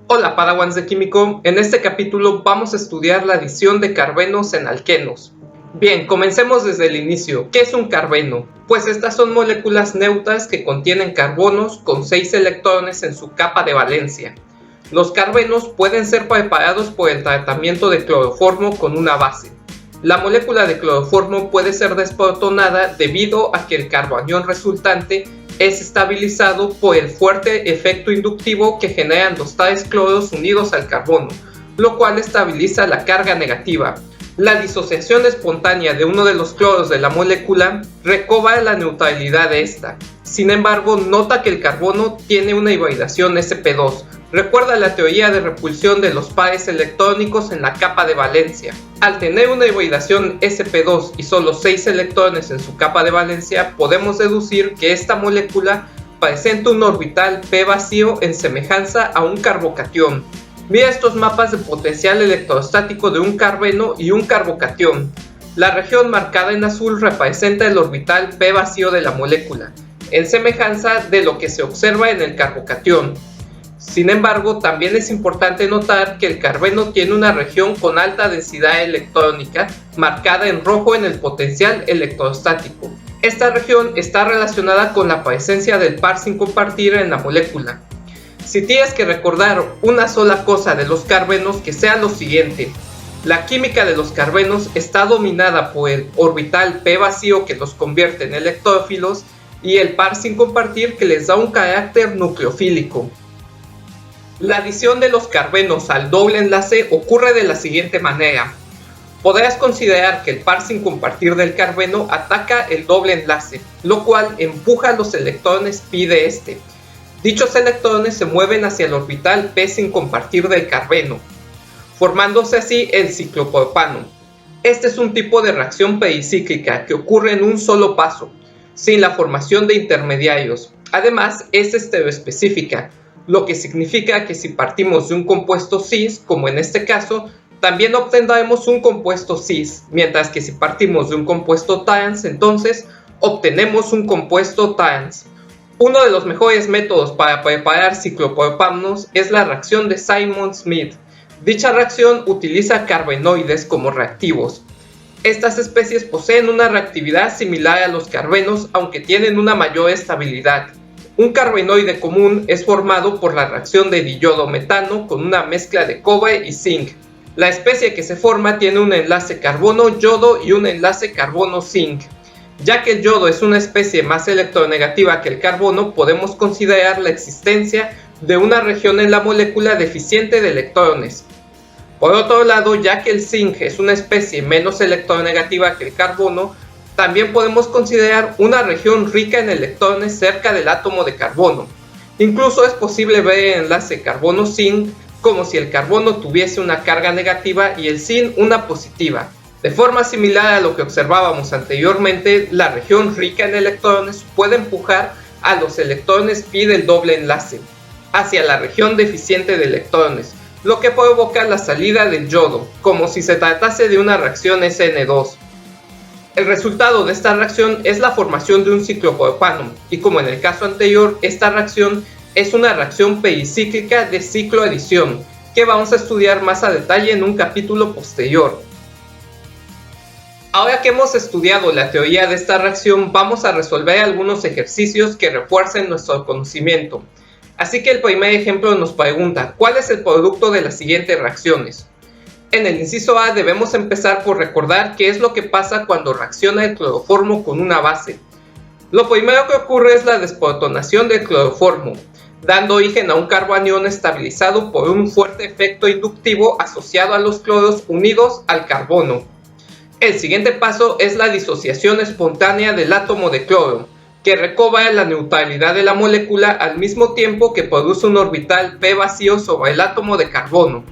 Hola Padawans de Químico, en este capítulo vamos a estudiar la adición de carbenos en alquenos. Bien, comencemos desde el inicio. ¿Qué es un carbeno? Pues estas son moléculas neutras que contienen carbonos con 6 electrones en su capa de valencia. Los carbenos pueden ser preparados por el tratamiento de cloroformo con una base. La molécula de cloroformo puede ser desprotonada debido a que el carbanión resultante es estabilizado por el fuerte efecto inductivo que generan los tales cloros unidos al carbono, lo cual estabiliza la carga negativa. La disociación espontánea de uno de los cloros de la molécula recobra la neutralidad de esta. Sin embargo, nota que el carbono tiene una hibridación sp2. Recuerda la teoría de repulsión de los pares electrónicos en la capa de valencia. Al tener una hibridación sp2 y solo 6 electrones en su capa de valencia, podemos deducir que esta molécula presenta un orbital p vacío en semejanza a un carbocatión. Mira estos mapas de potencial electrostático de un carbeno y un carbocatión. La región marcada en azul representa el orbital p vacío de la molécula, en semejanza de lo que se observa en el carbocatión. Sin embargo, también es importante notar que el carbeno tiene una región con alta densidad electrónica, marcada en rojo en el potencial electrostático. Esta región está relacionada con la presencia del par sin compartir en la molécula. Si tienes que recordar una sola cosa de los carbenos, que sea lo siguiente: la química de los carbenos está dominada por el orbital p vacío que los convierte en electrófilos y el par sin compartir que les da un carácter nucleofílico. La adición de los carbenos al doble enlace ocurre de la siguiente manera. Podrás considerar que el par sin compartir del carbeno ataca el doble enlace, lo cual empuja los electrones pi de este. Dichos electrones se mueven hacia el orbital p sin compartir del carbeno, formándose así el ciclopropano. Este es un tipo de reacción pericíclica que ocurre en un solo paso, sin la formación de intermediarios. Además, es estereoespecífica, lo que significa que si partimos de un compuesto cis, como en este caso, también obtendremos un compuesto cis, mientras que si partimos de un compuesto trans, entonces obtenemos un compuesto trans. Uno de los mejores métodos para preparar ciclopropanos es la reacción de Simon-Smith. Dicha reacción utiliza carbenoides como reactivos. Estas especies poseen una reactividad similar a los carbenos, aunque tienen una mayor estabilidad. Un carbenoide común es formado por la reacción de diyodo-metano con una mezcla de cobre y zinc. La especie que se forma tiene un enlace carbono-yodo y un enlace carbono-zinc. Ya que el yodo es una especie más electronegativa que el carbono, podemos considerar la existencia de una región en la molécula deficiente de electrones. Por otro lado, ya que el zinc es una especie menos electronegativa que el carbono, también podemos considerar una región rica en electrones cerca del átomo de carbono. Incluso es posible ver el enlace carbono-zinc como si el carbono tuviese una carga negativa y el zinc una positiva. De forma similar a lo que observábamos anteriormente, la región rica en electrones puede empujar a los electrones pi del doble enlace hacia la región deficiente de electrones, lo que provoca la salida del yodo, como si se tratase de una reacción SN2. El resultado de esta reacción es la formación de un ciclopropano, y como en el caso anterior, esta reacción es una reacción pericíclica de cicloadición, que vamos a estudiar más a detalle en un capítulo posterior. Ahora que hemos estudiado la teoría de esta reacción, vamos a resolver algunos ejercicios que refuercen nuestro conocimiento. Así que el primer ejemplo nos pregunta: ¿cuál es el producto de las siguientes reacciones? En el inciso A debemos empezar por recordar qué es lo que pasa cuando reacciona el cloroformo con una base. Lo primero que ocurre es la desprotonación del cloroformo, dando origen a un carbanión estabilizado por un fuerte efecto inductivo asociado a los cloros unidos al carbono. El siguiente paso es la disociación espontánea del átomo de cloro, que recobra la neutralidad de la molécula al mismo tiempo que produce un orbital p vacío sobre el átomo de carbono.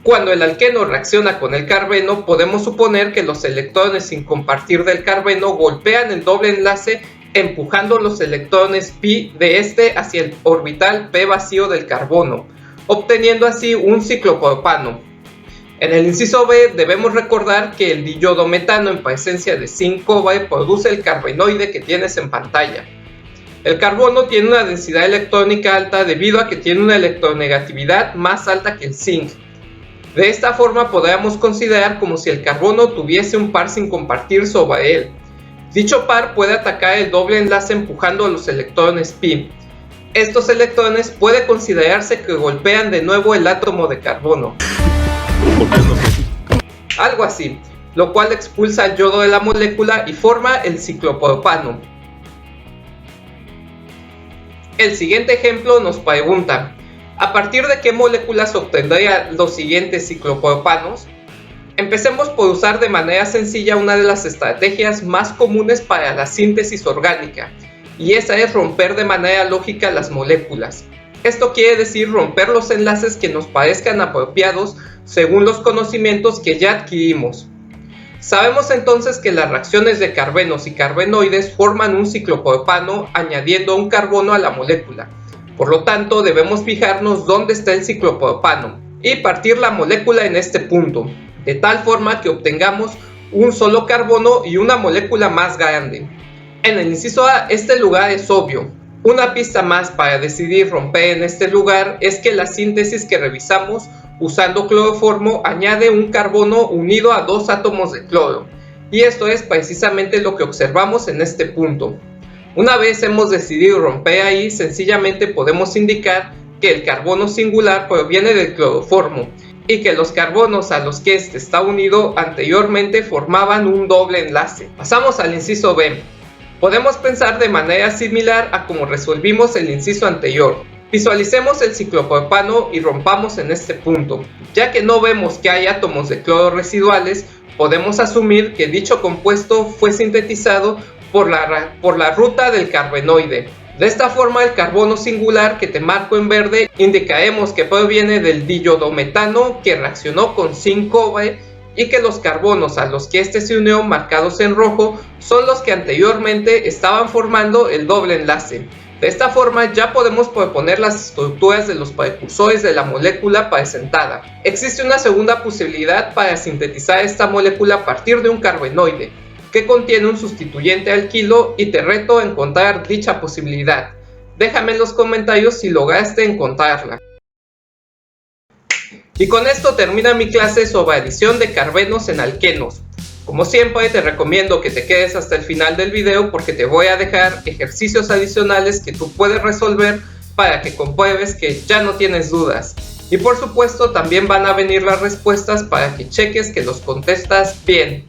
Cuando el alqueno reacciona con el carbeno, podemos suponer que los electrones sin compartir del carbeno golpean el doble enlace, empujando los electrones pi de este hacia el orbital p vacío del carbono, obteniendo así un ciclopropano. En el inciso B debemos recordar que el diyodo-metano en presencia de zinc-cobre produce el carbenoide que tienes en pantalla. El carbono tiene una densidad electrónica alta debido a que tiene una electronegatividad más alta que el zinc. De esta forma podríamos considerar como si el carbono tuviese un par sin compartir sobre él. Dicho par puede atacar el doble enlace empujando a los electrones pi. Estos electrones puede considerarse que golpean de nuevo el átomo de carbono. Algo así, lo cual expulsa el yodo de la molécula y forma el ciclopropano. El siguiente ejemplo nos pregunta, ¿a partir de qué moléculas obtendría los siguientes ciclopropanos? Empecemos por usar de manera sencilla una de las estrategias más comunes para la síntesis orgánica, y esa es romper de manera lógica las moléculas. Esto quiere decir romper los enlaces que nos parezcan apropiados según los conocimientos que ya adquirimos. Sabemos entonces que las reacciones de carbenos y carbenoides forman un ciclopropano añadiendo un carbono a la molécula. Por lo tanto, debemos fijarnos dónde está el ciclopropano y partir la molécula en este punto, de tal forma que obtengamos un solo carbono y una molécula más grande. En el inciso A, este lugar es obvio. Una pista más para decidir romper en este lugar es que la síntesis que revisamos usando cloroformo añade un carbono unido a dos átomos de cloro, y esto es precisamente lo que observamos en este punto. Una vez hemos decidido romper ahí, sencillamente podemos indicar que el carbono singular proviene del cloroformo y que los carbonos a los que este está unido anteriormente formaban un doble enlace. Pasamos al inciso B. Podemos pensar de manera similar a como resolvimos el inciso anterior. Visualicemos el ciclopropano y rompamos en este punto. Ya que no vemos que hay átomos de cloro residuales, podemos asumir que dicho compuesto fue sintetizado por la ruta del carbenoide. De esta forma, el carbono singular que te marco en verde indicaremos que proviene del diiodometano que reaccionó con zinc cobre, y que los carbonos a los que este se unió marcados en rojo son los que anteriormente estaban formando el doble enlace. De esta forma ya podemos proponer las estructuras de los precursores de la molécula presentada. Existe una segunda posibilidad para sintetizar esta molécula a partir de un carbenoide, que contiene un sustituyente alquilo, y te reto a encontrar dicha posibilidad. Déjame en los comentarios si lograste encontrarla. Y con esto termina mi clase sobre adición de carbenos en alquenos. Como siempre, te recomiendo que te quedes hasta el final del video porque te voy a dejar ejercicios adicionales que tú puedes resolver para que compruebes que ya no tienes dudas. Y por supuesto también van a venir las respuestas para que cheques que los contestas bien.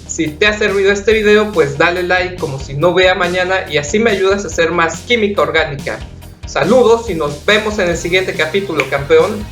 Si te ha servido este video, pues dale like como si no hubiera mañana y así me ayudas a hacer más química orgánica. Saludos y nos vemos en el siguiente capítulo, campeón.